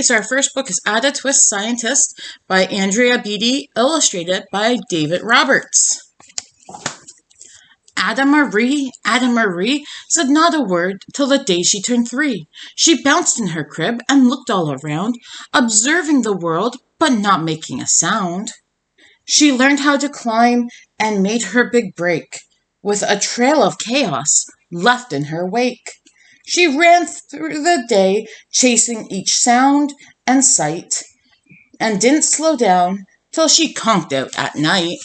Okay, so our first book is Ada Twist Scientist by Andrea Beaty, illustrated by David Roberts. Ada Marie said not a word till the day she turned 3. She bounced in her crib and looked all around, observing the world but not making a sound. She learned how to climb and made her big break, with a trail of chaos left in her wake. She ran through the day, chasing each sound and sight, and didn't slow down till she conked out at night.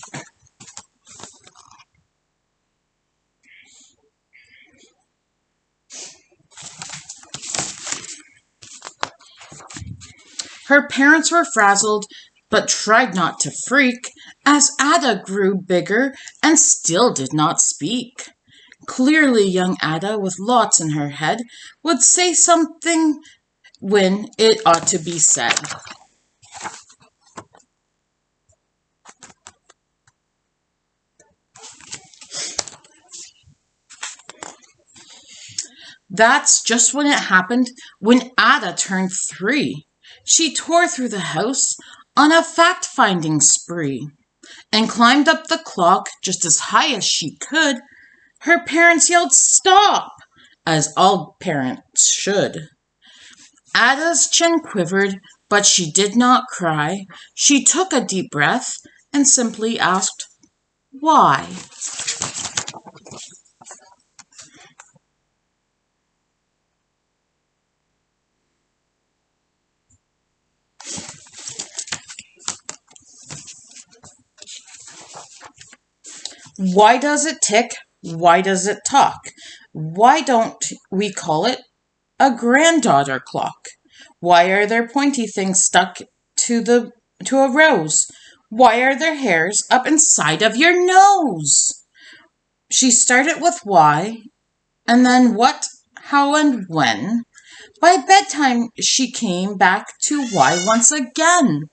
Her parents were frazzled, but tried not to freak, as Ada grew bigger and still did not speak. Clearly young Ada, with lots in her head, would say something when it ought to be said. That's just when it happened when Ada turned 3. She tore through the house on a fact-finding spree and climbed up the clock just as high as she could. Her parents yelled, "Stop!" as all parents should. Ada's chin quivered, but she did not cry. She took a deep breath and simply asked, "Why?" Why does it tick? Why does it talk? Why don't we call it a granddaughter clock? Why are there pointy things stuck to a rose? Why are there hairs up inside of your nose? She started with why, and then what, how, and when. By bedtime she came back to why once again.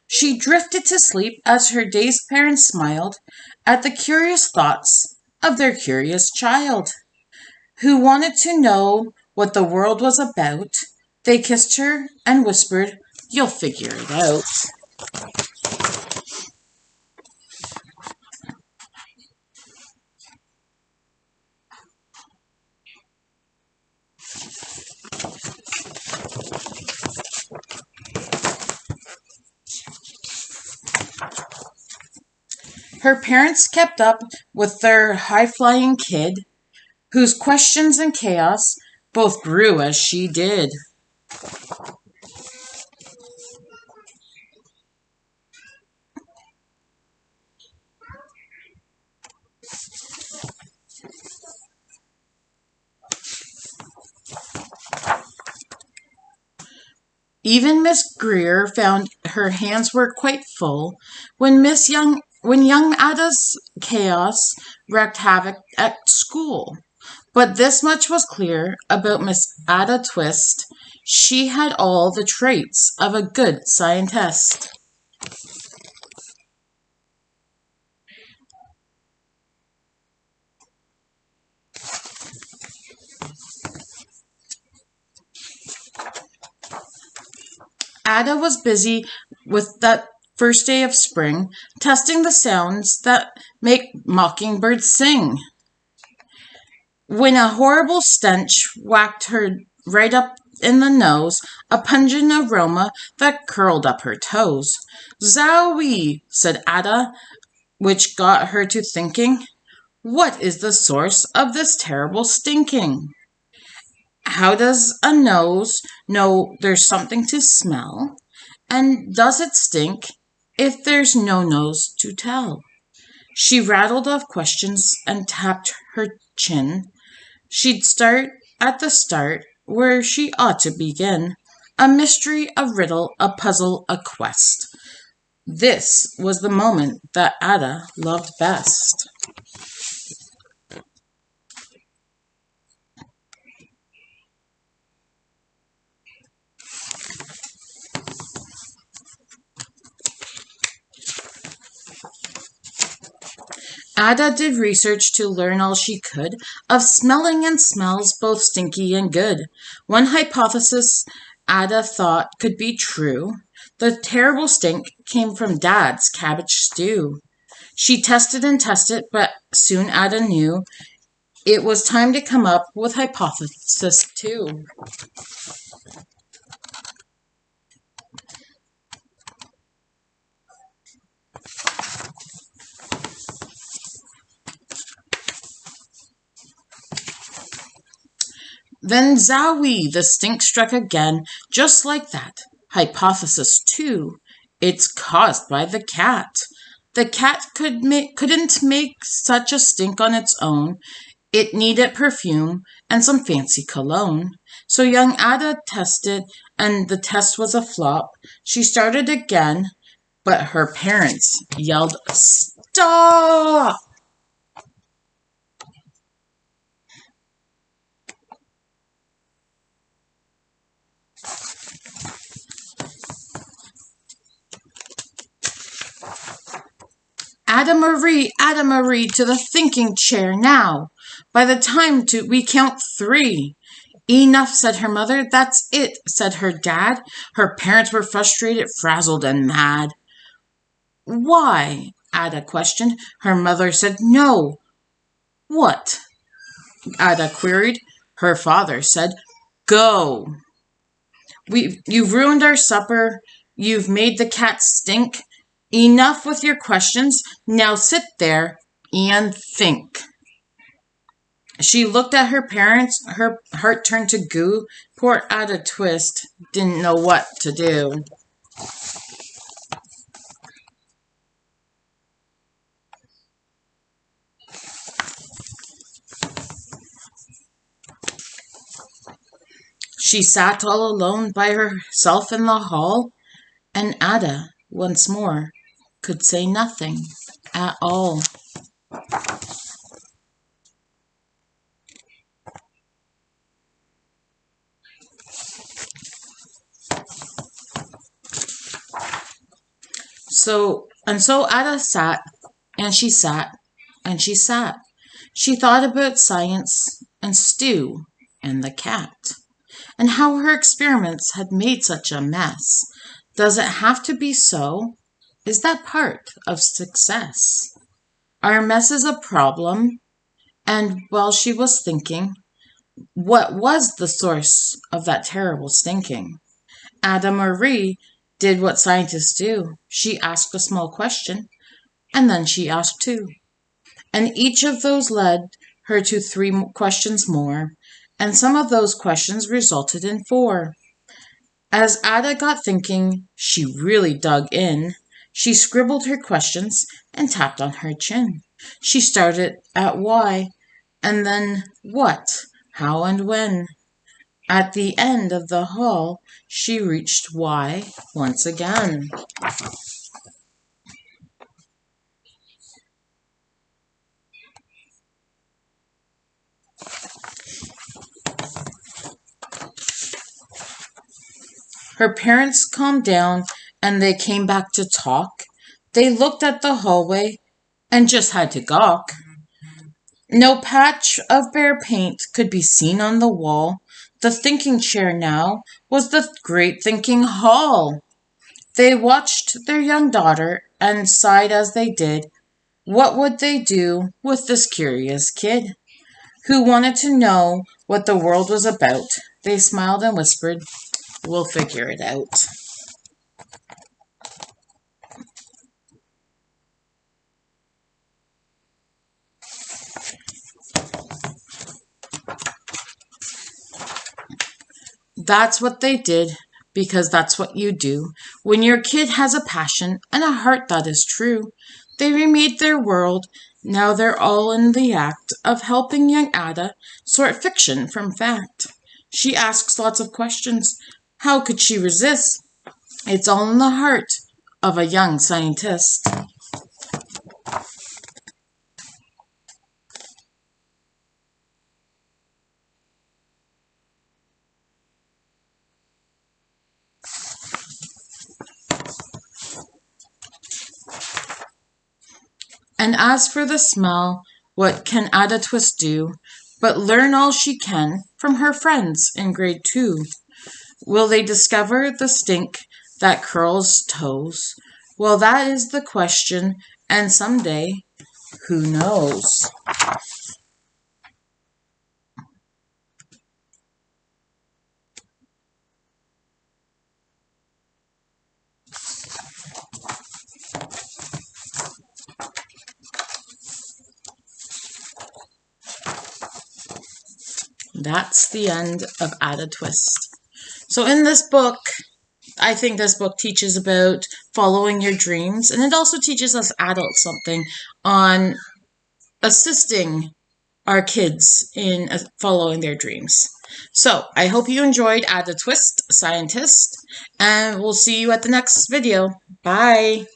She drifted to sleep as her dazed parents smiled at the curious thoughts of their curious child, who wanted to know what the world was about. They kissed her and whispered, "You'll figure it out." Her parents kept up with their high-flying kid, whose questions and chaos both grew as she did. Even Miss Greer found her hands were quite full when young Ada's chaos wreaked havoc at school. But this much was clear about Miss Ada Twist: she had all the traits of a good scientist. Ada was busy with that first day of spring, testing the sounds that make mockingbirds sing, when a horrible stench whacked her right up in the nose, a pungent aroma that curled up her toes. "Zowie!" said Ada, which got her to thinking, "What is the source of this terrible stinking? How does a nose know there's something to smell? And does it stink if there's no nose to tell?" She rattled off questions and tapped her chin. She'd start at the start, where she ought to begin. A mystery, a riddle, a puzzle, a quest. This was the moment that Ada loved best. Ada did research to learn all she could of smelling and smells both stinky and good. One hypothesis Ada thought could be true. The terrible stink came from Dad's cabbage stew. She tested and tested, but soon Ada knew it was time to come up with hypothesis 2. Then zowie, the stink struck again, just like that. Hypothesis 2. It's caused by the cat. The cat couldn't make such a stink on its own. It needed perfume and some fancy cologne. So young Ada tested, and the test was a flop. She started again, but her parents yelled, "Stop!" Ada Marie, to the thinking chair now. By the time we count 3. Enough, said her mother. That's it, said her dad. Her parents were frustrated, frazzled, and mad. Why? Ada questioned. Her mother said no. What? Ada queried. Her father said, go. You've ruined our supper. You've made the cat stink. Enough with your questions. Now sit there and think. She looked at her parents. Her heart turned to goo. Poor Ada Twist didn't know what to do. She sat all alone by herself in the hall, and Ada, once more, could say nothing at all. So Ada sat, and she sat, and she sat. She thought about science and stew and the cat, and how her experiments had made such a mess. Does it have to be so? Is that part of success? Are messes a problem? And while she was thinking, what was the source of that terrible stinking? Ada Marie did what scientists do. She asked a small question, and then she asked 2. And each of those led her to 3 questions more, and some of those questions resulted in 4. As Ada got thinking, she really dug in. She scribbled her questions and tapped on her chin. She started at why, and then what, how, and when. At the end of the hall, she reached why once again. Her parents calmed down and they came back to talk. They looked at the hallway and just had to gawk. No patch of bare paint could be seen on the wall. The thinking chair now was the great thinking hall. They watched their young daughter and sighed as they did. What would they do with this curious kid who wanted to know what the world was about? They smiled and whispered, we'll figure it out. That's what they did, because that's what you do. When your kid has a passion and a heart that is true, they remade their world. Now they're all in the act of helping young Ada sort fiction from fact. She asks lots of questions. How could she resist? It's all in the heart of a young scientist. And as for the smell, what can Ada Twist do but learn all she can from her friends in grade 2? Will they discover the stink that curls toes? Well, that is the question, and someday, who knows? That's the end of Add a Twist. So in this book, I think this book teaches about following your dreams, and it also teaches us adults something on assisting our kids in following their dreams. So I hope you enjoyed Add a Twist, Scientist, and we'll see you at the next video. Bye.